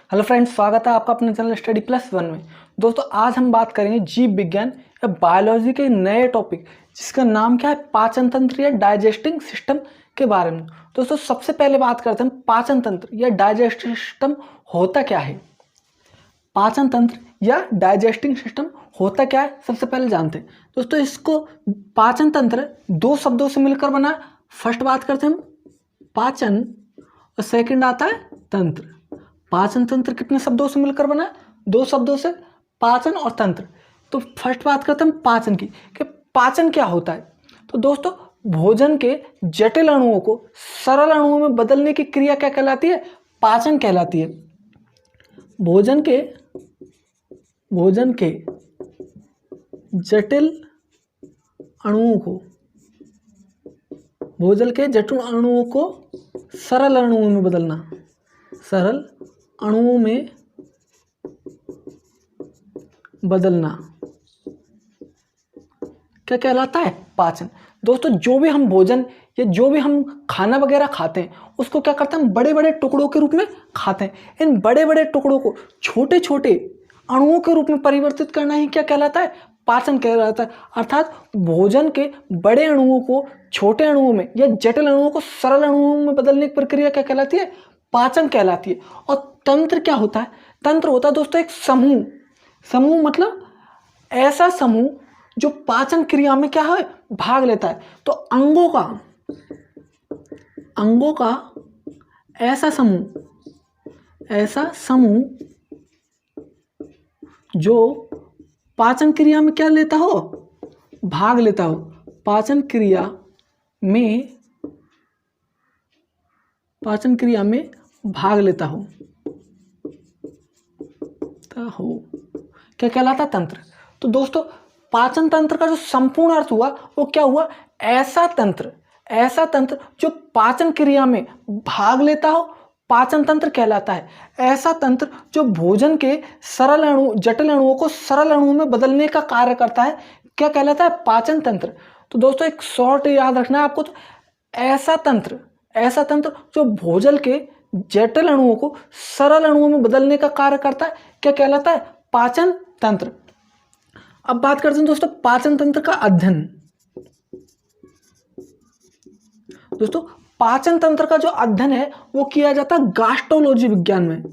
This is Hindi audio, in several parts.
हेलो फ्रेंड्स, स्वागत है आपका अपने चैनल स्टडी प्लस वन में। दोस्तों आज हम बात करेंगे जीव विज्ञान या बायोलॉजी के नए टॉपिक जिसका नाम क्या है, पाचन तंत्र या डाइजेस्टिंग सिस्टम के बारे में। दोस्तों सबसे पहले बात करते हैं पाचन तंत्र या डाइजेस्टिंग सिस्टम होता क्या है। पाचन तंत्र या डाइजेस्टिंग सिस्टम होता क्या है, सबसे पहले जानते हैं। दोस्तों इसको पाचन तंत्र दो शब्दों से मिलकर बना है। फर्स्ट बात करते हैं हम पाचन और सेकंड आता है तंत्र। पाचन तंत्र कितने शब्दों से मिलकर बना है? दो शब्दों से, पाचन और तंत्र। तो फर्स्ट बात करते हैं पाचन की कि पाचन क्या होता है। तो दोस्तों भोजन के जटिल अणुओं को सरल अणुओं में बदलने की क्रिया क्या कहलाती है? पाचन कहलाती है। भोजन के जटिल अणुओं को सरल अणुओं में बदलना, सरल अणुओं में बदलना क्या कहलाता है? पाचन। दोस्तों जो भी हम भोजन या जो भी हम खाना वगैरह खाते हैं उसको क्या करते हैं, हम बड़े बड़े टुकड़ों के रूप में खाते हैं। इन बड़े बड़े टुकड़ों को छोटे छोटे अणुओं के रूप में परिवर्तित करना ही क्या कहलाता है? पाचन कहलाता है। अर्थात भोजन के बड़े अणुओं को छोटे अणुओं में या जटिल अणुओं को सरल अणुओं में बदलने की प्रक्रिया क्या कहलाती है? पाचन कहलाती है। और तंत्र क्या होता है? तंत्र होता है दोस्तों एक समूह मतलब ऐसा समूह जो पाचन क्रिया में क्या है, भाग लेता है। तो अंगों का ऐसा समूह जो पाचन क्रिया में क्या लेता हो, भाग लेता हो। पाचन क्रिया में भाग लेता हो क्या कहलाता? तंत्र। तो दोस्तों पाचन तंत्र का जो संपूर्ण अर्थ हुआ वो क्या हुआ? ऐसा तंत्र जो पाचन क्रिया में भाग लेता हो, पाचन तंत्र कहलाता है। ऐसा तंत्र जो भोजन के जटिल अणुओं को सरल अणुओं में बदलने का कार्य करता है, क्या कहलाता है? पाचन तंत्र। तो दोस्तों एक शॉर्ट याद रखना है आपको, तो ऐसा तंत्र जो भोजन के जटिल अणुओं को सरल अणुओं में बदलने का कार्य करता है, क्या कहलाता है? पाचन तंत्र। अब बात करते हैं दोस्तों पाचन तंत्र का अध्ययन। दोस्तों पाचन तंत्र का जो अध्ययन है वो किया जाता है गास्ट्रोलॉजी विज्ञान में।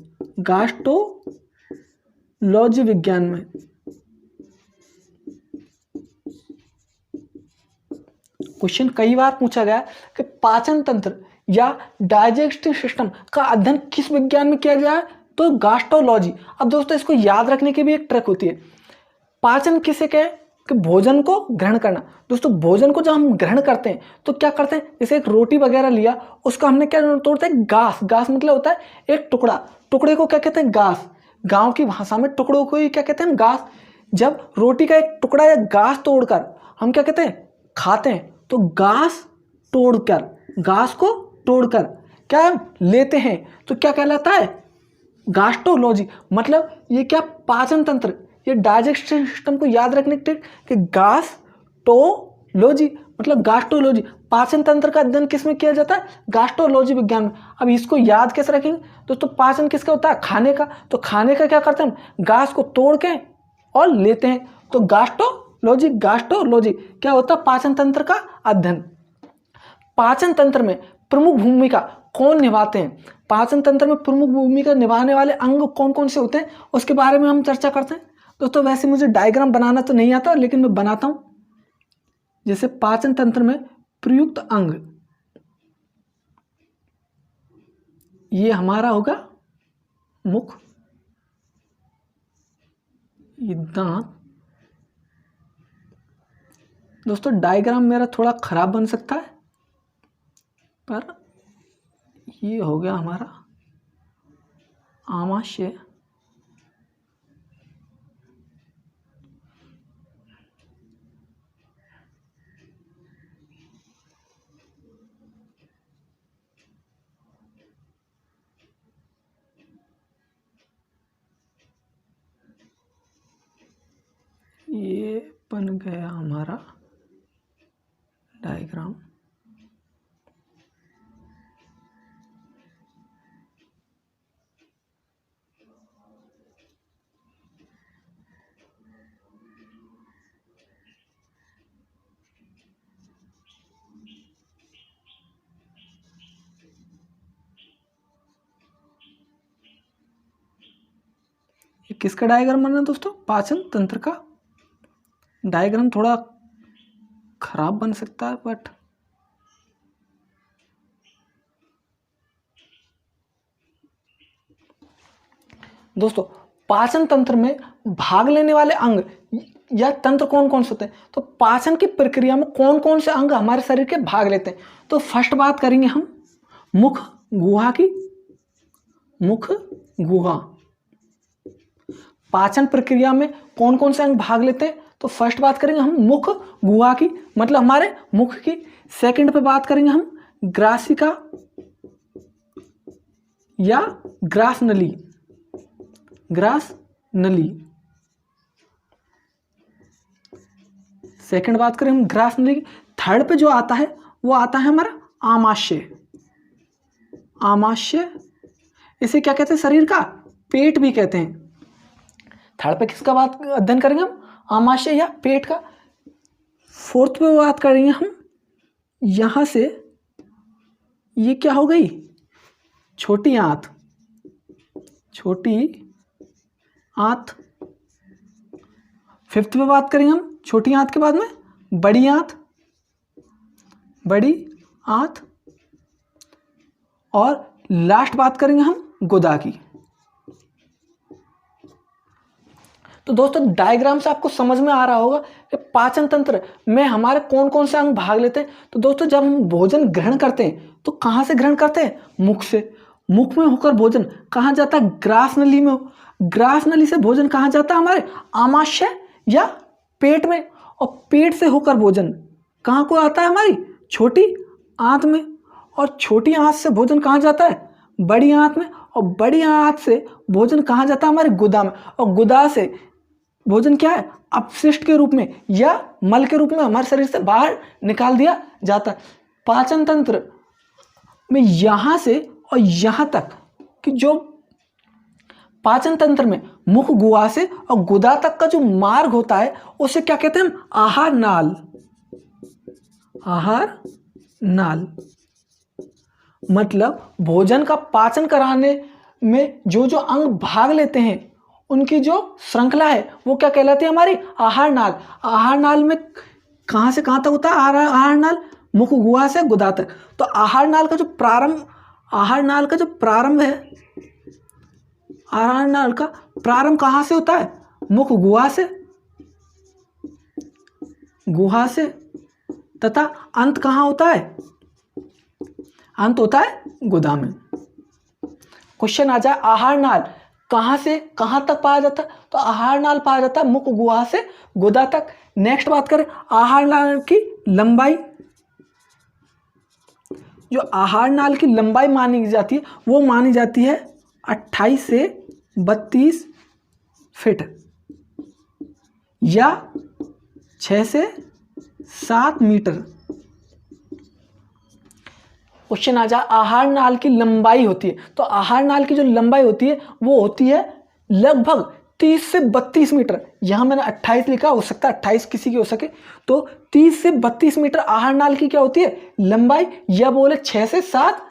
क्वेश्चन कई बार पूछा गया कि पाचन तंत्र या डाइजेस्टिव सिस्टम का अध्ययन किस विज्ञान में किया जाए? तो गास्ट्रोलॉजी। अब दोस्तों इसको याद रखने की भी एक ट्रिक होती है। पाचन किसे कहे? कि भोजन को ग्रहण करना। दोस्तों भोजन को जब हम ग्रहण करते हैं तो क्या करते हैं, जैसे एक रोटी वगैरह लिया, उसका हमने क्या तोड़ते हैं? गास मतलब होता है एक टुकड़े को क्या कहते हैं? गास। गांव की भाषा में टुकड़ों को ही क्या कहते हैं? गास। जब रोटी का एक टुकड़ा या गास तोड़कर हम क्या कहते हैं? खाते हैं। तो गास को तोड़कर क्या लेते हैं तो क्या कहलाता है? गास्ट्रोलॉजी। मतलब ये क्या, पाचन तंत्र, ये डाइजेस्टिव सिस्टम को याद रखने के कि गास्ट्रोलॉजी मतलब गास्ट्रोलॉजी। पाचन तंत्र का अध्ययन किस में किया जाता है? गास्ट्रोलॉजी विज्ञान में। अब इसको याद कैसे रखेंगे दोस्तों? पाचन किसका होता है? खाने का। तो खाने का क्या करते हैं? गास को तोड़ के और लेते हैं। तो गास्ट्रोलॉजी क्या होता है? पाचन तंत्र का अध्ययन। पाचन तंत्र में प्रमुख भूमिका कौन निभाते हैं? पाचन तंत्र में प्रमुख भूमिका निभाने वाले अंग कौन कौन से होते हैं उसके बारे में हम चर्चा करते हैं। दोस्तों वैसे मुझे डायग्राम बनाना तो नहीं आता, लेकिन मैं बनाता हूं। जैसे पाचन तंत्र में प्रयुक्त अंग, ये हमारा होगा मुख, ये दांत। दोस्तों डायग्राम मेरा थोड़ा खराब बन सकता है, पर ये हो गया हमारा आमाशय, ये बन गया हमारा डायग्राम। ये किसका डायग्राम बना है दोस्तों? पाचन तंत्र का डायग्राम थोड़ा खराब बन सकता है, बट दोस्तों पाचन तंत्र में भाग लेने वाले अंग या तंत्र कौन कौन से होते हैं? तो पाचन की प्रक्रिया में कौन कौन से अंग हमारे शरीर के भाग लेते हैं? तो फर्स्ट बात करेंगे हम मुख गुहा की। मुख गुहा पाचन प्रक्रिया में कौन कौन से अंग भाग लेते हैं? तो फर्स्ट बात करेंगे हम मुख गुहा की, मतलब हमारे मुख की। सेकंड पे बात करेंगे हम ग्रासिका या ग्रास नली। ग्रास नली सेकंड बात करें हम ग्रास नली की। थर्ड पे जो आता है वो आता है हमारा आमाशय। आमाशय इसे क्या कहते हैं? शरीर का पेट भी कहते हैं। थर्ड पे किसका बात अध्ययन करेंगे हम? आमाशय या पेट का। फोर्थ पे बात करेंगे हम यहां से, ये क्या हो गई? छोटी आंत। छोटी आंत। फिफ्थ पे बात करेंगे हम छोटी आंत के बाद में बड़ी आंत। बड़ी आंत। और लास्ट बात करेंगे हम गुदा की। तो दोस्तों डायग्राम से आपको समझ में आ रहा होगा कि पाचन तंत्र में हमारे कौन कौन से अंग भाग लेते हैं। तो दोस्तों जब हम भोजन ग्रहण करते हैं तो कहाँ से ग्रहण करते हैं? मुख से। मुख में होकर भोजन कहाँ जाता है? ग्रास नली में। ग्रास नली से भोजन कहाँ जाता है? हमारे आमाशय या पेट में। और पेट से होकर भोजन कहाँ को आता है? हमारी छोटी आंत में। और छोटी आंत से भोजन कहाँ जाता है? बड़ी आंत में। और बड़ी आंत से भोजन कहाँ जाता है? हमारे गुदा में। और गुदा से भोजन क्या है? अपशिष्ट के रूप में या मल के रूप में हमारे शरीर से बाहर निकाल दिया जाता है। पाचन तंत्र में यहां से और यहां तक कि जो पाचन तंत्र में मुख गुहा से और गुदा तक का जो मार्ग होता है उसे क्या कहते हैं हम? आहार नाल। आहार नाल मतलब भोजन का पाचन कराने में जो जो अंग भाग लेते हैं उनकी जो श्रृंखला है वो क्या कहलाती है? हमारी आहार नाल। आहार नाल में कहां से कहां तक होता है आहार नाल? मुख गुहा से गुदा तक। तो आहार नाल का जो प्रारंभ है, आहार नाल का प्रारंभ कहां से होता है? मुख गुहा से। गुहा से। तथा अंत कहां होता है? अंत होता है गुदा में। क्वेश्चन आ जाए आहार नाल कहां से कहां तक पाया जाता है? तो आहार नाल पाया जाता है मुख गुहा से गुदा तक। नेक्स्ट बात करें आहार नाल की लंबाई। जो आहार नाल की लंबाई मानी जाती है वो मानी जाती है 28 से 32 फीट या 6 से 7 मीटर। क्वेश्चन आ जाए आहार नाल की लंबाई होती है, तो आहार नाल की जो लंबाई होती है वो होती है लगभग 30 से 32 मीटर। यहां मैंने 28 लिखा, हो सकता है 28 किसी की हो सके। तो 30 से 32 मीटर आहार नाल की क्या होती है? लंबाई। या बोले 6 से 7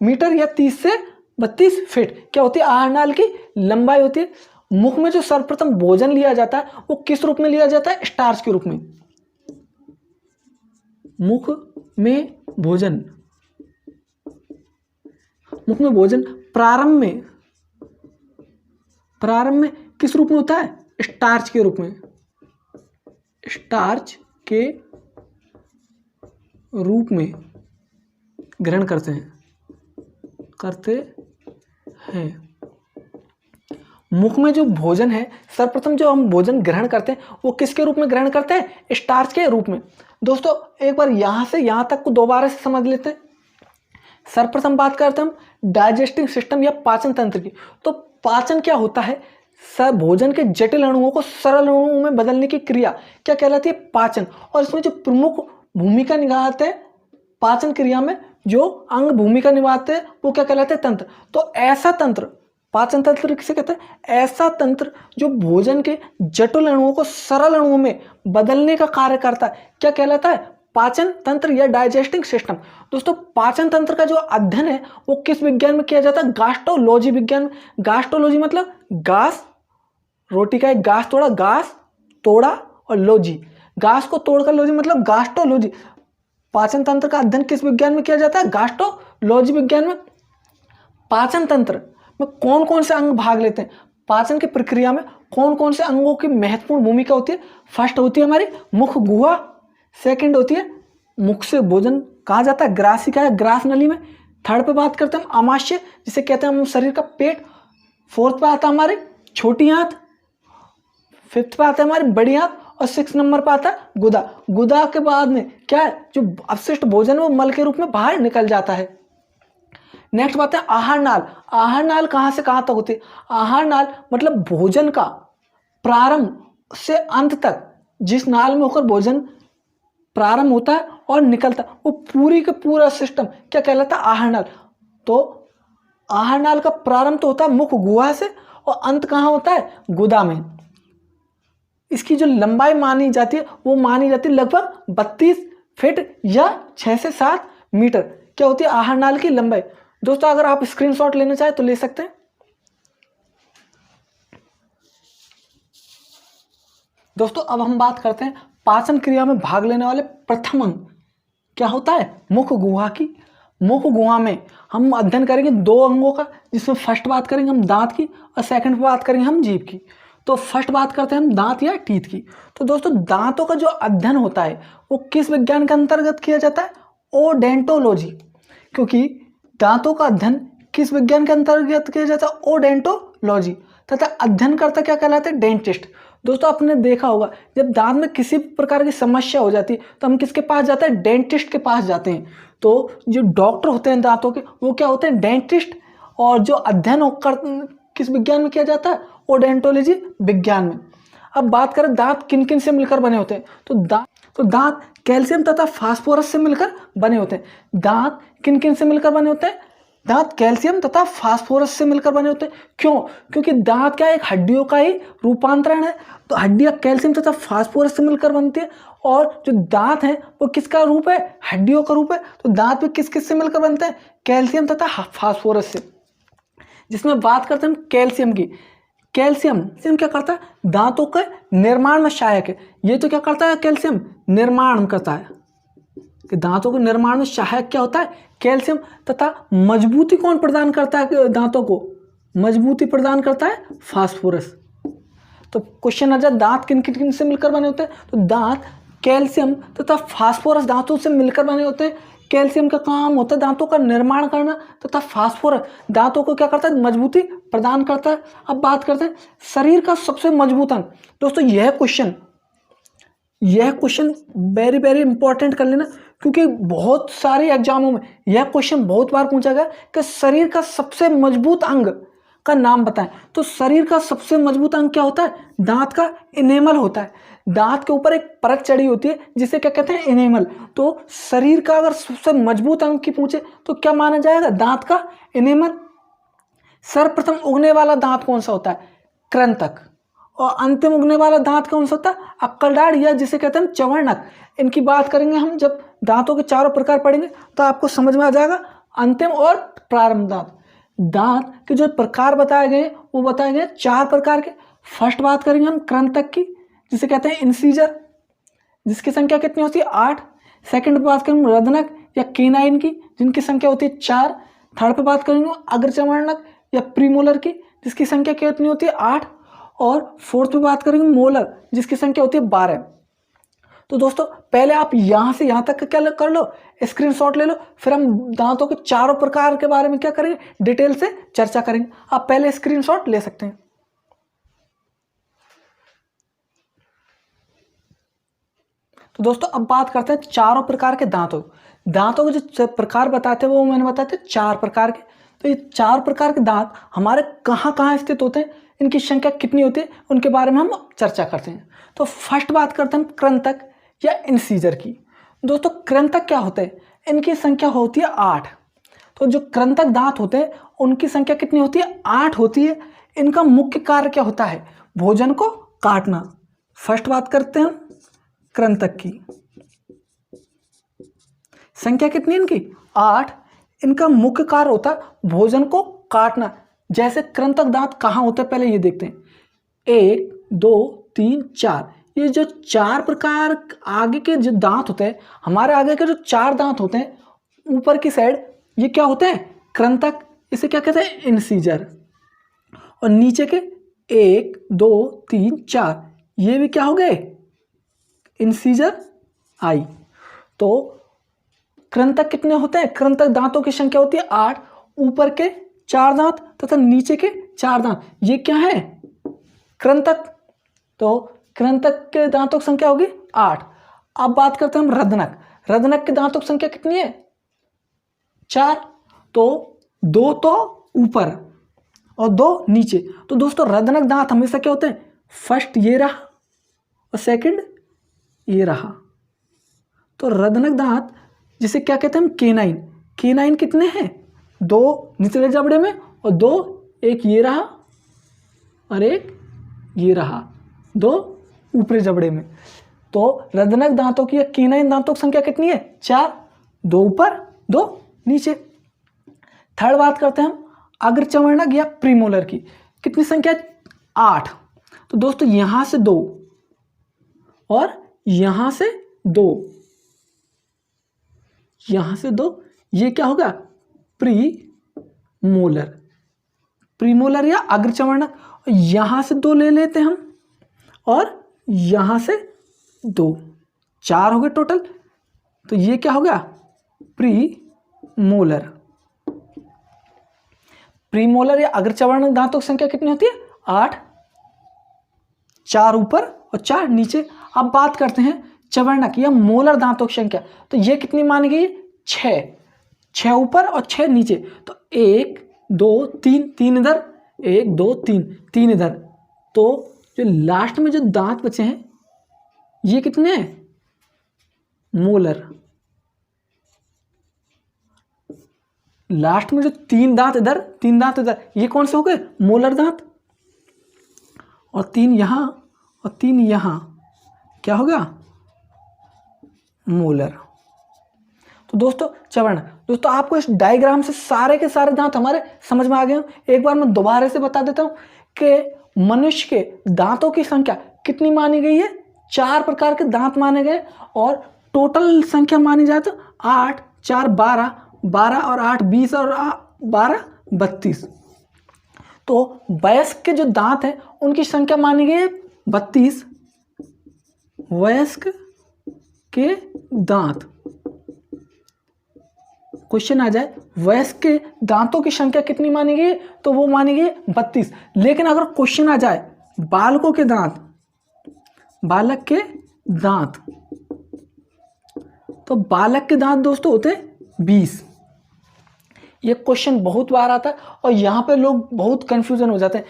मीटर या 30 से 32 फीट क्या होती है? आहार नाल की लंबाई होती है। मुख में जो सर्वप्रथम भोजन लिया जाता है वो किस रूप में लिया जाता है? स्टार्च के रूप में। मुख में भोजन प्रारंभ में किस रूप में होता है? स्टार्च के रूप में। स्टार्च के रूप में ग्रहण करते हैं। मुख में जो भोजन है, सर्वप्रथम जो हम भोजन ग्रहण करते हैं वो किसके रूप में ग्रहण करते हैं? स्टार्च के रूप में। दोस्तों एक बार यहां से यहां तक को दोबारा से समझ लेते हैं। सर्वप्रथम बात करते हैं हम डाइजेस्टिव सिस्टम या पाचन तंत्र की। तो पाचन क्या होता है? भोजन के जटिल अणुओं को सरल अणुओं में बदलने की क्रिया क्या कहलाती है? पाचन। और इसमें जो प्रमुख भूमिका निभाते हैं पाचन क्रिया में, जो अंग भूमिका निभाते हैं वो क्या कहलाते हैं? तंत्र। तो ऐसा तंत्र पाचन तंत्र किसे कहते हैं? ऐसा तंत्र जो भोजन के जटिल अणुओं को सरल अणुओं में बदलने का कार्य करता है क्या कहलाता है? पाचन तंत्र या डाइजेस्टिंग सिस्टम। दोस्तों पाचन तंत्र का जो अध्ययन है वो किस विज्ञान में किया जाता है? गास्ट्रोलॉजी विज्ञान में। गास्ट्रोलॉजी मतलब गास रोटी का एक घास तोड़ा, घास तोड़ा और लोजी, घास को तोड़कर लोजी मतलब गास्ट्रोलॉजी। पाचन तंत्र का अध्ययन किस विज्ञान में किया जाता है? गास्ट्रोलॉजी विज्ञान में। पाचन तंत्र में कौन कौन से अंग भाग लेते हैं? पाचन की प्रक्रिया में कौन कौन से अंगों की महत्वपूर्ण भूमिका होती है? फर्स्ट होती है हमारी मुख गुहा, सेकंड होती है मुख से भोजन कहा जाता है ग्रासिका या ग्रास नली में, थर्ड पे बात करते हैं हम आमाशय जिसे कहते हैं हम शरीर का पेट, फोर्थ पे आता है हमारी छोटी आंत, फिफ्थ पे आता है हमारी बड़ी आंत और 6 नंबर पे आता है गुदा। गुदा के बाद में क्या है? जो अवशिष्ट भोजन वो मल के रूप में बाहर निकल जाता है। नेक्स्ट बात है आहार नाल। आहार नाल कहाँ से कहाँ तक होती है? आहार नाल मतलब भोजन का प्रारंभ से अंत तक जिस नाल में होकर भोजन प्रारंभ होता है और निकलता है वो पूरी का पूरा सिस्टम क्या कहलाता है? आहार नाल। तो आहार नाल का प्रारंभ तो होता है मुख गुहा से और अंत कहाँ होता है? गुदा में। इसकी जो लंबाई मानी जाती है वो मानी जाती है लगभग 32 फीट या 6 से 7 मीटर क्या होती है आहार नाल की लंबाई। दोस्तों अगर आप स्क्रीनशॉट लेना चाहे तो ले सकते हैं। दोस्तों अब हम बात करते हैं पाचन क्रिया में भाग लेने वाले प्रथम अंग क्या होता है? मुख गुहा की। मुख गुहा में हम अध्ययन करेंगे 2 अंगों का, जिसमें फर्स्ट बात करेंगे हम दांत की और सेकंड बात करेंगे हम जीभ की। तो फर्स्ट बात करते हैं हम दांत या टीथ की। तो दोस्तों दांतों का जो अध्ययन होता है वो किस विज्ञान के अंतर्गत किया जाता है? ओडेंटोलॉजी। क्योंकि दांतों का अध्ययन किस विज्ञान के अंतर्गत किया जाता है? ओडेंटोलॉजी। तथा अध्ययन करता क्या कहलाते हैं? डेंटिस्ट। दोस्तों आपने देखा होगा जब दांत में किसी प्रकार की समस्या हो जाती है तो हम किसके पास जाते हैं? डेंटिस्ट के पास जाते हैं। तो जो डॉक्टर होते हैं दांतों के वो क्या होते हैं? डेंटिस्ट। और जो अध्ययन किस विज्ञान में किया जाता है? ओडेंटोलॉजी विज्ञान में। अब बात करें दांत किन किन से मिलकर बने होते हैं? तो दांत कैल्शियम तथा फास्फोरस से मिलकर बने होते हैं। दांत किन किन से मिलकर बने होते हैं? दांत कैल्शियम तथा फास्फोरस से मिलकर बने होते हैं। क्यों? क्योंकि दांत क्या एक हड्डियों का ही रूपांतरण है। तो हड्डियां कैल्शियम तथा फास्फोरस से मिलकर बनती है और जो दांत है वो किसका रूप है? हड्डियों का रूप है। तो दांत भी किस किस से मिलकर बनते हैं? कैल्शियम तथा फास्फोरस से। जिसमें बात करते हैं हम कैल्शियम की। कैल्शियम क्या करता है? दांतों के निर्माण में सहायक है। ये तो क्या करता है? कैल्शियम निर्माण करता है कि दांतों के निर्माण में सहायक क्या होता है? कैल्शियम। तथा मजबूती कौन प्रदान करता है दांतों को? मजबूती प्रदान करता है फास्फोरस। तो क्वेश्चन आ जाए दांत किन किन से मिलकर बने होते हैं? तो दांत कैल्शियम तथा फास्फोरस दांतों से मिलकर बने होते हैं। कैल्शियम का काम होता है दांतों का निर्माण करना तथा फास्फोरस दांतों को क्या करता है? मजबूती प्रदान करता है। अब बात करते हैं शरीर का सबसे मजबूत अंग। दोस्तों यह क्वेश्चन वेरी वेरी इंपॉर्टेंट कर लेना, क्योंकि बहुत सारे एग्जामों में यह क्वेश्चन बहुत बार पूछा गया कि शरीर का सबसे मजबूत अंग का नाम बताएं। तो शरीर का सबसे मजबूत अंग क्या होता है? दांत का इनेमल होता है। दांत के ऊपर एक परत चढ़ी होती है जिसे क्या कहते हैं? इनेमल। तो शरीर का अगर सबसे मजबूत अंग की पूछे तो क्या माना जाएगा? दांत का इनेमल। सर्वप्रथम उगने वाला दांत कौन सा होता है? कृंतक। और अंतिम उगने वाला दांत कौन सा होता है? अक्कलदाढ़ या जिसे कहते हैं चवर्णक। इनकी बात करेंगे हम जब दांतों के चारों प्रकार पढ़ेंगे तो आपको समझ में आ जाएगा अंतिम और प्रारंभ दांत। दांत के जो प्रकार बताए गए वो बताए गए 4 प्रकार के। फर्स्ट बात करेंगे हम कृंतक की जिसे कहते हैं इंसीजर, जिसकी संख्या कितनी होती है? 8। सेकंड पे बात करेंगे रदनक या केनाइन की जिनकी संख्या होती है 4। थर्ड पे बात करेंगे अग्रचर्वणक या प्रीमोलर की जिसकी संख्या कितनी होती है? 8। और फोर्थ पे बात करेंगे मोलर जिसकी संख्या होती है 12। तो दोस्तों पहले आप यहाँ से यहाँ तक क्या कर लो? स्क्रीनशॉट ले लो। फिर हम दांतों के चारों प्रकार के बारे में क्या करेंगे? डिटेल से चर्चा करेंगे। आप पहले स्क्रीनशॉट ले सकते हैं। तो दोस्तों अब बात करते हैं चारों प्रकार के दांतों के जो प्रकार बताते हैं वो मैंने बताया था 4 प्रकार के। तो ये 4 प्रकार के दांत हमारे कहाँ कहाँ स्थित होते हैं, इनकी संख्या कितनी होती है, उनके बारे में हम चर्चा करते हैं। तो फर्स्ट बात करते हैं हम कृंतक या इंसीजर की। दोस्तों कृंतक क्या होते हैं? इनकी संख्या होती है 8। तो जो कृंतक दांत होते हैं उनकी संख्या कितनी होती है? 8 होती है। इनका मुख्य कार्य क्या होता है? भोजन को काटना। फर्स्ट बात करते हैं हम कृंतक की। संख्या कितनी इनकी? 8। इनका मुख्य कार्य होता है भोजन को काटना। जैसे कृंतक दांत कहाँ होते हैं पहले ये देखते हैं। 1 2 3 4, ये जो 4 प्रकार आगे के जो दांत होते हैं, हमारे आगे के जो 4 दांत होते हैं ऊपर की साइड, ये क्या होते हैं? कृंतक। इसे क्या कहते हैं? इंसीजर। और नीचे के 1 2 3 4, ये भी क्या हो गए? इंसीजर आई। तो कृंतक कितने होते हैं? कृंतक दांतों की संख्या होती है 8। ऊपर के 4 दांत तथा नीचे के 4 दांत, ये क्या है? कृंतक। तो कृंतक के दांतों की संख्या होगी 8। अब बात करते हैं हम रदनक। रदनक के दांतों की संख्या कितनी है? 4। तो 2 तो ऊपर और 2 नीचे। तो दोस्तों रदनक दांत हमेशा क्या होते हैं? फर्स्ट ये रहा और सेकंड ये रहा। तो रदनक दांत जिसे क्या कहते हैं हम? केनाइन। केनाइन कितने हैं? 2 निचले जबड़े में और 2, एक ये रहा और एक ये रहा, 2 ऊपरी जबड़े में। तो रदनक दांतों की या केनाइन दांतों की संख्या कितनी है? 4। 2 ऊपर 2 नीचे। थर्ड बात करते हैं हम अग्रचवर्णक या प्रीमोलर की। कितनी संख्या है? 8। तो दोस्तों यहां से 2 और यहां से 2, यहां से 2, ये क्या होगा? प्रीमोलर। प्रीमोलर या अग्रचवर्णक। यहां से 2 ले लेते हैं हम और यहां से 2, 4 हो गए टोटल। तो ये क्या होगा? प्रीमोलर। प्रीमोलर या अग्रचवर्णक दांतों की संख्या कितनी होती है? 8। 4 ऊपर और 4 नीचे। अब बात करते हैं चवर्णक या मोलर दांतों की संख्या। तो ये कितनी मानी गई? 6। 6 ऊपर और 6 नीचे। तो 1 2 3, 3 इधर, 1 2 3, 3 इधर। तो जो लास्ट में जो दांत बचे हैं ये कितने हैं? मोलर। लास्ट में जो 3 दांत इधर, 3 दांत इधर, ये कौन से हो गए? मोलर दांत। और 3 यहां और 3 यहां, क्या होगा? मोलर। तो दोस्तों चवर्ण, दोस्तों आपको इस डायग्राम से सारे के सारे दांत हमारे समझ में आ गए। एक बार मैं दोबारा से बता देता हूं कि मनुष्य के दांतों की संख्या कितनी मानी गई है? 4 प्रकार के दांत माने गए और टोटल संख्या मानी जाए तो 8 4 12, 12 और 8 20 और 12 32। तो वयस्क के जो दांत हैं उनकी संख्या मानी गई है 32। वयस्क के दांत, क्वेश्चन आ जाए वयस्क के दांतों की संख्या कितनी मानी गई, तो वो मानी गई 32। लेकिन अगर क्वेश्चन आ जाए बालकों के दांत, बालक के दांत, तो बालक के दांत दोस्तों होते 20। ये क्वेश्चन बहुत बार आता है और यहाँ पे लोग बहुत कंफ्यूजन हो जाते हैं।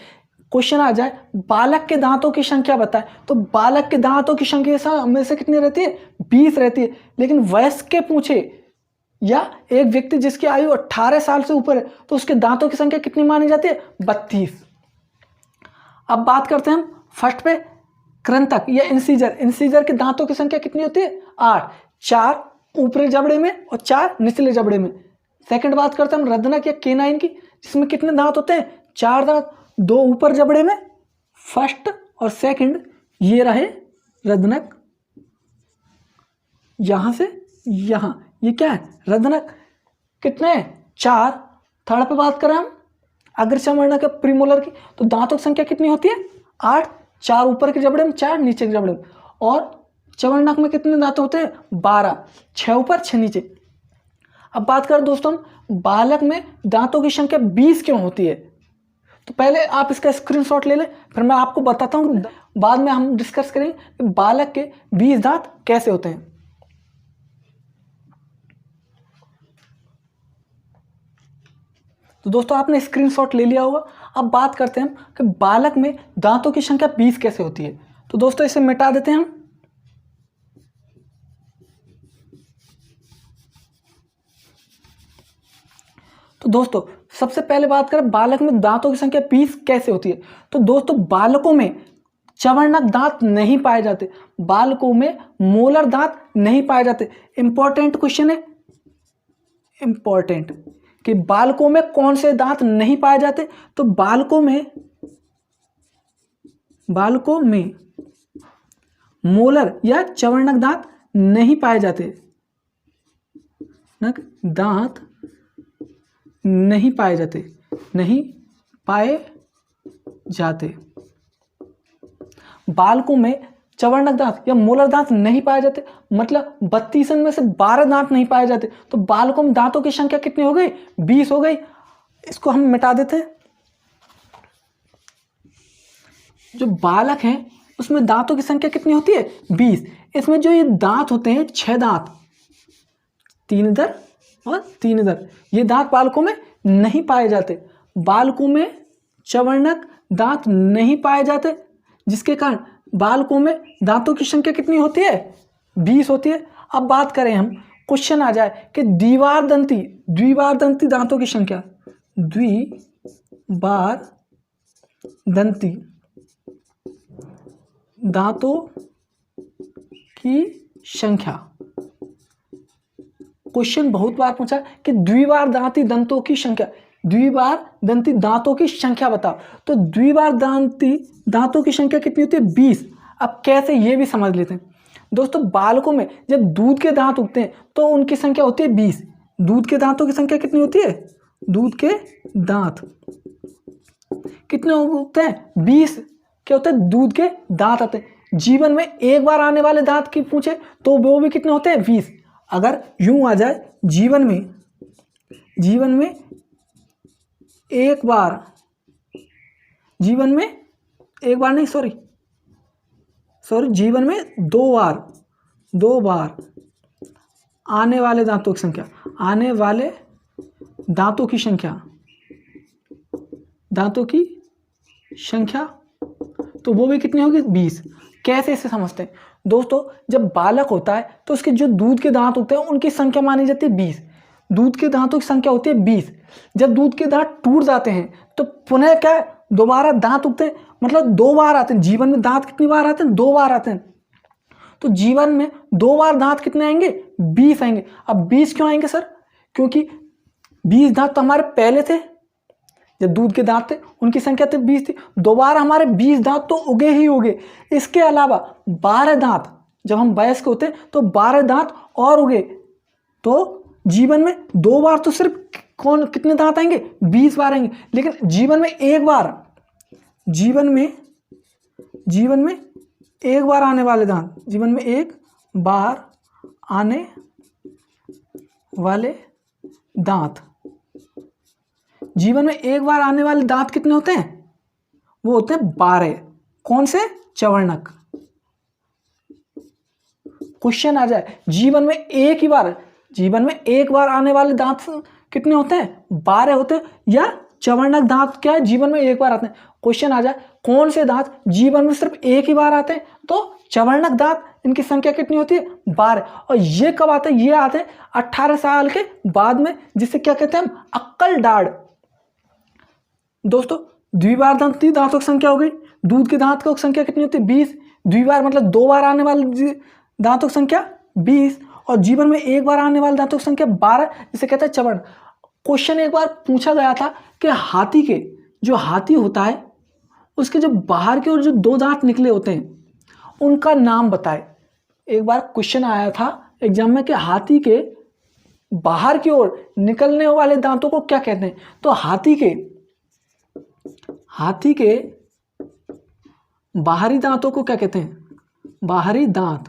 क्वेश्चन आ जाए बालक के दांतों की संख्या बताए, तो बालक के दांतों की संख्या हमेशा कितनी रहती है? 20 रहती है। लेकिन वयस्क के पूछे या एक व्यक्ति जिसकी आयु 18 साल से ऊपर है तो उसके दांतों की संख्या कितनी मानी जाती है? 32। अब बात करते हैं हम फर्स्ट पे कृंतक या इंसीजर। इंसीजर के दांतों की संख्या कितनी होती है? 8। 4 ऊपरी जबड़े में और 4 निचले जबड़े में। सेकंड बात करते हैं हम रदनक या केनाइन की, जिसमें कितने दांत होते हैं? 4 दांत, 2 ऊपर जबड़े में, फर्स्ट और सेकंड ये रहे रदनक, यहां से यहां, ये क्या है? रदनक। कितने? 4। थर्ड पे बात करें हम अग्रचवर्णक या प्रीमोलर की, तो दांतों की संख्या कितनी होती है? 8। 4 ऊपर के जबड़े में, 4 नीचे के जबड़े में। और चवर्णक में कितने दांत होते हैं? 12। 6 ऊपर 6 नीचे। अब बात करें दोस्तों बालक में दांतों की संख्या 20 क्यों होती है, तो पहले आप इसका स्क्रीनशॉट ले लें, फिर मैं आपको बताता हूं, बाद में हम डिस्कस करेंगे कि बालक के 20 दांत कैसे होते हैं। तो दोस्तों आपने स्क्रीनशॉट ले लिया होगा। अब बात करते हैं कि बालक में दांतों की संख्या 20 कैसे होती है। तो दोस्तों इसे मिटा देते हैं हम। तो दोस्तों सबसे पहले बात करें बालक में दांतों की संख्या 20 कैसे होती है। तो दोस्तों बालकों में चवर्णक दांत नहीं पाए जाते, बालकों में मोलर दांत नहीं पाए जाते। इंपॉर्टेंट क्वेश्चन है, इंपॉर्टेंट, कि बालकों में कौन से दांत नहीं पाए जाते। तो बालकों में बालकों में मोलर या चवर्णक दांत नहीं पाए जाते, दांत नहीं पाए जाते, नहीं पाए जाते। बालकों में चवर्णक दांत या मोलर दांत नहीं पाए जाते, मतलब 32 में से 12 दांत नहीं पाए जाते, तो बालकों में दांतों की संख्या कितनी हो गई? 20 हो गई। इसको हम मिटा देते हैं। जो बालक हैं उसमें दांतों की संख्या कितनी होती है? 20। इसमें जो ये दांत होते हैं 6 दांत, 3 इधर और 3 इधर, ये दांत बालकों में नहीं पाए जाते। बालकों में चवर्णक दांत नहीं पाए जाते, जिसके कारण बालकों में दांतों की संख्या कितनी होती है? 20 होती है। अब बात करें हम, क्वेश्चन आ जाए कि द्विबारदंती दांतों की संख्या, द्विबारदंती दांतों की संख्या। क्वेश्चन बहुत बार पूछा कि द्विबारदंती दांतों की संख्या, द्विबारदंती दांतों की संख्या बताओ। तो द्विबारदंती दांतों की संख्या कितनी होती है? 20। अब कैसे, ये भी समझ लेते हैं। दोस्तों बालकों में जब दूध के दांत उगते हैं तो उनकी संख्या होती है 20। दूध के दांतों की संख्या कितनी होती है? दूध के दांत कितने उगते हैं? 20। क्या होता है? दूध के दांत आते हैं। जीवन में एक बार आने वाले दांत की पूछे तो वो भी कितने होते हैं? 20। अगर यूं आ जाए, जीवन में एक बार, जीवन में दो बार आने वाले दांतों की संख्या, तो वो भी कितनी होगी? 20। कैसे इसे समझते हैं? दोस्तों जब बालक होता है तो उसके जो दूध के दांत होते हैं उनकी संख्या मानी जाती है 20। दूध के दांतों की संख्या होती है 20। जब दूध के दांत टूट जाते हैं तो पुनः क्या, दोबारा दांत उगते हैं, मतलब 2 बार आते हैं। जीवन में दांत कितनी बार आते हैं? 2 बार आते हैं। तो जीवन में 2 बार दांत कितने आएंगे? 20 आएंगे। अब 20 क्यों आएंगे सर? क्योंकि 20 दांत तो हमारे पहले थे, जब दूध के दांत थे उनकी संख्या तो 20 थी, दोबारा हमारे 20 दांत तो उगे ही उगे। इसके अलावा 12 दांत, जब हम वयस्क होते हैं तो 12 दांत और उगे, तो जीवन में 2 बार तो सिर्फ कितने दांत आएंगे? 20 बार आएंगे। लेकिन जीवन में एक बार आने वाले दांत, जीवन में एक बार आने वाले दांत, जीवन में एक बार आने वाले दांत कितने होते हैं? वो होते हैं 12। कौन से? चवर्णक। क्वेश्चन आ जाए, जीवन में एक बार आने वाले दांत कितने होते हैं? 12 होते हैं। या चवर्णक दांत क्या है? जीवन में एक बार आते हैं। क्वेश्चन आ जाए, कौन से दांत जीवन में सिर्फ एक ही बार आते हैं? तो चवर्णक दांत, इनकी संख्या कितनी होती है? 12। और ये कब आते हैं? ये आते हैं 18 साल के बाद में, जिसे क्या कहते हैं हम? अक्कल दाढ़। दोस्तों द्विबारदंती दांतों की संख्या हो गई। दूध के दांत की संख्या कितनी होती है? 20। द्विबार मतलब 2 बार आने वाले दांतों की संख्या 20, और जीवन में एक बार आने वाले दांतों की संख्या 12, जिसे कहते हैं चवर्ण। क्वेश्चन एक बार पूछा गया था कि हाथी होता है उसके जो बाहर की ओर जो 2 दांत निकले होते हैं उनका नाम बताए। एक बार क्वेश्चन आया था एग्जाम में कि हाथी के बाहर की ओर निकलने वाले दांतों को क्या कहते हैं? तो हाथी के बाहरी दांतों को क्या कहते हैं? बाहरी दांत।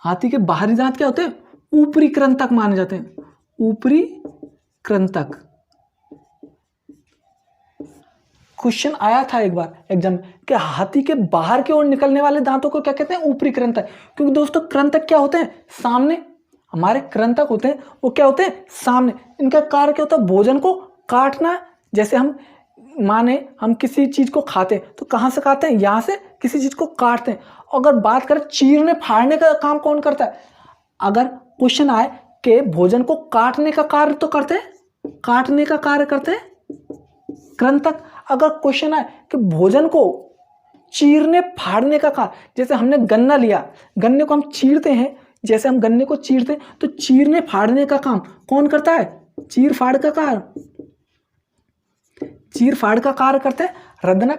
हाथी के बाहरी दांत क्या होते हैं? ऊपरी कृंतक माने जाते हैं। ऊपरी कृंतक। क्वेश्चन आया था एक बार एग्जाम में कि हाथी के बाहर की ओर निकलने वाले दांतों को क्या कहते हैं? ऊपरी कृंतक। क्योंकि दोस्तों कृंतक क्या होते हैं? सामने। हमारे कृंतक होते हैं वो क्या होते हैं? सामने। इनका कार्य क्या होता है? भोजन को काटना। जैसे हम किसी चीज को खाते हैं तो कहां से खाते हैं? यहां से किसी चीज को काटते हैं। अगर बात करें चीरने फाड़ने का काम कौन करता है? अगर क्वेश्चन आए कि भोजन को काटने का कार्य तो करते हैं, काटने का कार्य करते हैं कृंतक। अगर क्वेश्चन आए कि भोजन को चीरने फाड़ने का कार्य, जैसे हमने गन्ना लिया, गन्ने को हम चीरते हैं, जैसे हम गन्ने को चीरते हैं तो चीरने फाड़ने का काम कौन करता है? चीर फाड़ का कार्य। चीर फाड़ का कार्य करते हैं रदनक,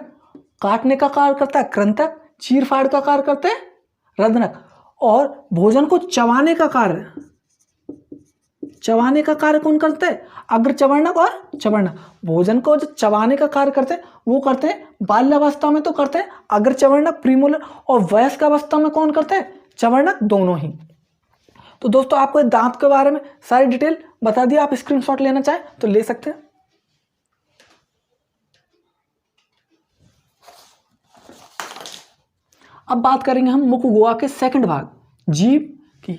काटने का कार्य करता है कृंतक, चीर फाड़ का कार्य करते हैं रदनक, और भोजन को चबाने का कार्य कौन करते हैं? अग्रचवर्णक और चवर्णक। भोजन को जो चबाने का कार्य करते हैं वो करते हैं बाल्यावस्था में तो करते हैं अग्रचवर्णक प्रीमोलर, और वयस्क अवस्था में कौन करते हैं? चवर्णक, दोनों ही। तो दोस्तों आपको दांत के बारे में सारी डिटेल बता दिया, आप स्क्रीनशॉट लेना चाहें तो ले सकते हैं। अब बात करेंगे हम मुख गुहा के सेकंड भाग, जीभ की।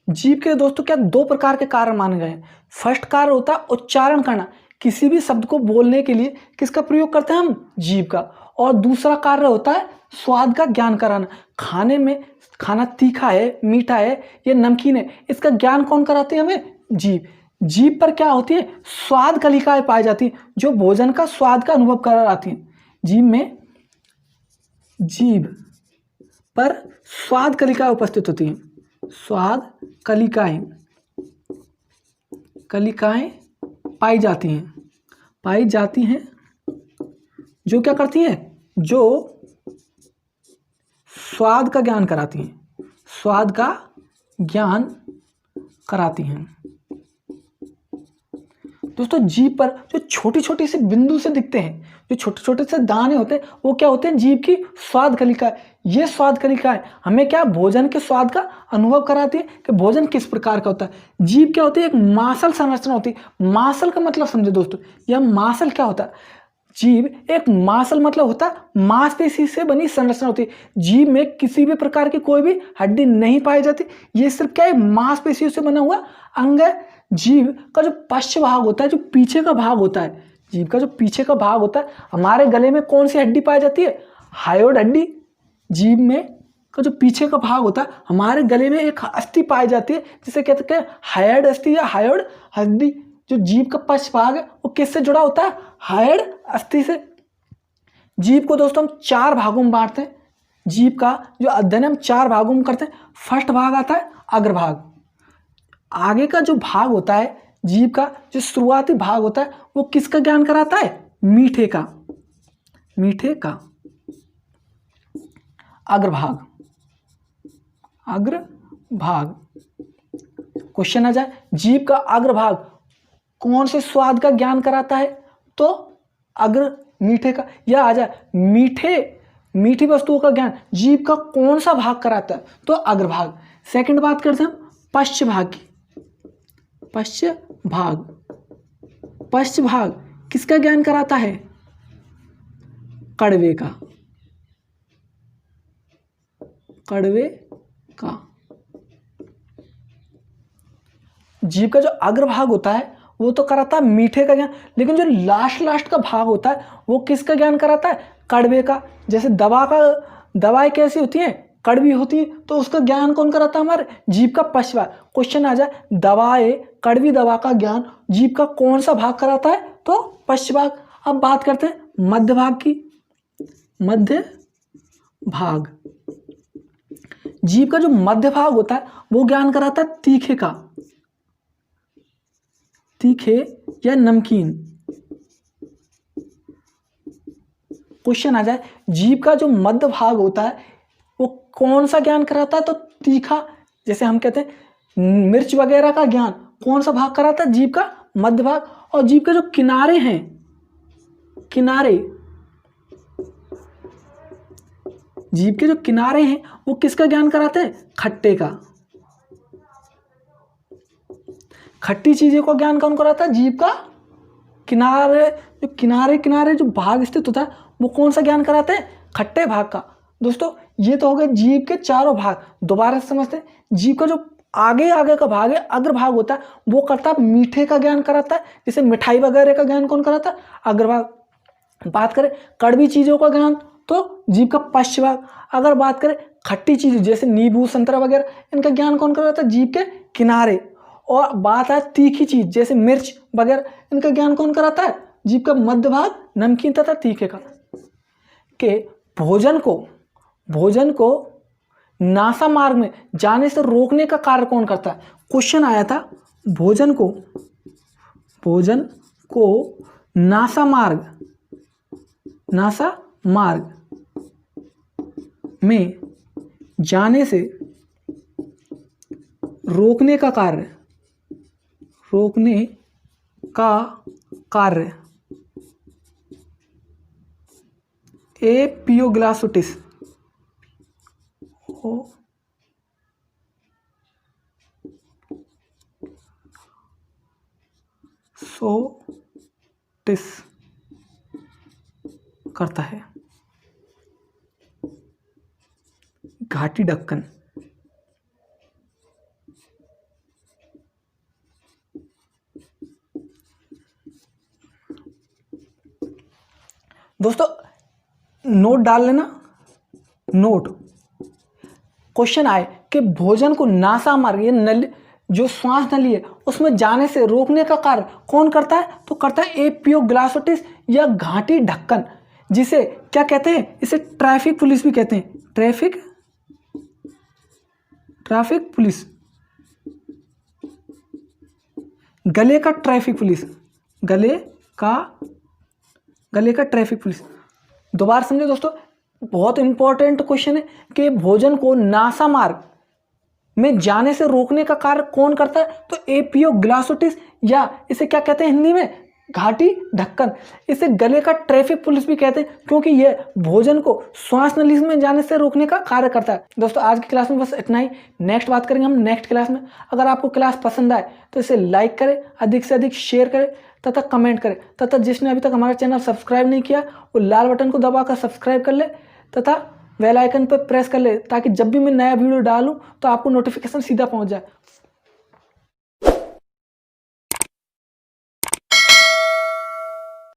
जीभ के दोस्तों क्या दो प्रकार के कार्य माने गए हैं। फर्स्ट कार्य होता है उच्चारण करना, किसी भी शब्द को बोलने के लिए किसका प्रयोग करते हैं हम? जीभ का। और दूसरा कार्य होता है स्वाद का ज्ञान कराना, खाने में खाना तीखा है, मीठा है या नमकीन है, इसका ज्ञान कौन कराती है हमें? जीभ। जीभ पर क्या होती है? स्वाद कलिकाएं पाई जाती हैं जो भोजन का स्वाद का अनुभव कराती हैं। जीभ पर स्वाद कलिकाएं उपस्थित होती हैं, स्वाद कलिकाएं पाई जाती हैं जो क्या करती हैं? जो स्वाद का ज्ञान कराती हैं। दोस्तों जीभ पर जो छोटी छोटी से बिंदु से दिखते हैं, जो छोटे छोटे से दाने होते हैं, वो क्या होते हैं? जीभ की स्वाद कलिकाएं। ये स्वाद कलिकाएं हमें क्या भोजन के स्वाद का अनुभव कराती है कि भोजन किस प्रकार का होता है। जीभ क्या होती है? एक मांसल संरचना होती है। मांसल का मतलब समझे दोस्तों, यह मांसल क्या होता है? जीभ एक मांसल मतलब होता है मांसपेशी से बनी संरचना होती है। जीभ में किसी भी प्रकार की कोई भी हड्डी नहीं पाई जाती, ये सिर्फ क्या है? मांसपेशियों से बना हुआ अंग है। जीभ का जो पश्च भाग होता है, जो पीछे का भाग होता है, जीभ का जो पीछे का भाग होता है, हमारे गले में कौन सी हड्डी पाई जाती है? हायोइड हड्डी। जीभ में का जो पीछे का भाग होता है, हमारे गले में एक अस्थि पाई जाती है जिसे कहते हैं हायोइड अस्थि या हायोइड हड्डी। जो जीभ का पश्च भाग है वो किससे जुड़ा होता है? हायोइड अस्थि से। जीभ को दोस्तों हम चार भागों में बांटते हैं। जीभ का जो अध्ययन हम चार भागों में करते हैं। फर्स्ट भाग आता है अग्रभाग। आगे का जो भाग होता है जीभ का, जो शुरुआती भाग होता है, वो किसका ज्ञान कराता है? मीठे का अग्रभाग। क्वेश्चन आ जाए, जीभ का अग्रभाग कौन से स्वाद का ज्ञान कराता है? तो मीठे का। या आ जाए मीठी वस्तुओं का ज्ञान जीभ का कौन सा भाग कराता है? तो अग्रभाग। सेकंड बात करते हैं हम पश्च भाग की। पश्च भाग किसका ज्ञान कराता है? कड़वे का। जीभ का जो अग्रभाग होता है वो तो कराता है मीठे का ज्ञान, लेकिन जो लास्ट का भाग होता है वो किसका ज्ञान कराता है? कड़वे का। जैसे दवाएं कैसी होती हैं? कड़वी होती है, तो उसका ज्ञान कौन कराता है? हमारे जीभ का पश्च भाग। क्वेश्चन आ जाए कड़वी दवा का ज्ञान जीभ का कौन सा भाग कराता है? तो पश्च भाग। अब बात करते हैं मध्य भाग की। मध्य भाग। जीभ का जो मध्य भाग होता है वो ज्ञान कराता है तीखे या नमकीन। क्वेश्चन आ जाए जीभ का जो मध्य भाग होता है वो कौन सा ज्ञान कराता है? तो तीखा। जैसे हम कहते हैं मिर्च वगैरह का ज्ञान कौन सा भाग कराता है? जीभ का मध्य भाग। और जीभ के जो किनारे हैं, जीभ के जो किनारे हैं वो किसका ज्ञान कराते हैं? खट्टे का। खट्टी चीजों का ज्ञान कौन कराता है? जीभ का किनारे जो भाग स्थित होता है वो कौन सा ज्ञान कराते हैं? खट्टे भाग का। दोस्तों ये तो हो गए जीभ के चारों भाग। दोबारा से समझते हैं, जीभ का जो आगे का भाग है, अग्रभाग होता है, वो करता है मीठे का ज्ञान कराता है। जैसे मिठाई वगैरह का ज्ञान कौन कराता है? अग्रभाग। बात करें कड़वी चीजों का ज्ञान तो जीभ का पश्च भाग। अगर बात करें खट्टी चीज जैसे नींबू संतरा वगैरह, इनका ज्ञान कौन कराता है? जीभ के किनारे। और बात है तीखी चीज जैसे मिर्च वगैरह, इनका ज्ञान कौन कराता है? जीभ का मध्य भाग, नमकीन तथा तीखे का। के भोजन को नासा मार्ग में जाने से रोकने का कार्य कौन करता है? क्वेश्चन आया था भोजन को नासा मार्ग नासा मार्ग में जाने से रोकने का कार्य एपियोग्लासोटिस करता है। घाटी ढक्कन दोस्तों नोट डाल लेना। नोट क्वेश्चन आए कि भोजन को नासा मार्ग ये नली जो श्वास नली है उसमें जाने से रोकने का कार्य कौन करता है? तो करता है एपियोग्लासोटिस या घाटी ढक्कन, जिसे क्या कहते हैं? इसे ट्रैफिक पुलिस भी कहते हैं। ट्रैफिक पुलिस, गले का ट्रैफिक पुलिस, गले का ट्रैफिक पुलिस। दोबारा समझे दोस्तों, बहुत इंपॉर्टेंट क्वेश्चन है कि भोजन को नासा मार्ग में जाने से रोकने का कार्य कौन करता है? तो एपियोग्लासोटिस या इसे क्या कहते हैं हिंदी में? घाटी ढक्कन। इसे गले का ट्रैफिक पुलिस भी कहते हैं क्योंकि यह भोजन को श्वास नली में जाने से रोकने का कार्य करता है। दोस्तों आज की क्लास में बस इतना ही। नेक्स्ट बात करेंगे हम नेक्स्ट क्लास में। अगर आपको क्लास पसंद आए तो इसे लाइक करें, अधिक से अधिक शेयर करें तथा कमेंट करें, तथा जिसने अभी तक हमारा चैनल सब्सक्राइब नहीं किया वो लाल बटन को दबाकर सब्सक्राइब कर ले तथा बेल आइकन पर प्रेस कर ले, ताकि जब भी मैं नया वीडियो डालूं तो आपको नोटिफिकेशन सीधा पहुंच जाए।